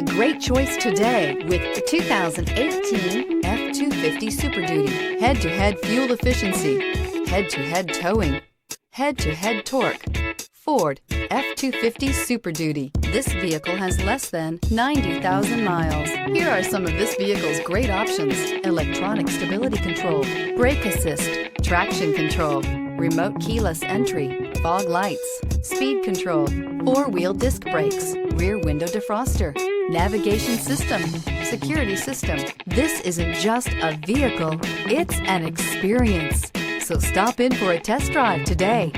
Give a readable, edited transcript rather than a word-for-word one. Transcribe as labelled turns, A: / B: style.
A: a great choice today with the 2018 F-250 Super Duty. Head-to-head fuel efficiency, head-to-head towing, head-to-head torque. Ford F-250 Super Duty. This vehicle has less than 90,000 miles. Here are some of this vehicle's great options: electronic stability control, brake assist, traction control, remote keyless entry, fog lights, speed control, four-wheel disc brakes, rear window defroster, navigation system, security system. This isn't just a vehicle, it's an experience. So stop in for a test drive today.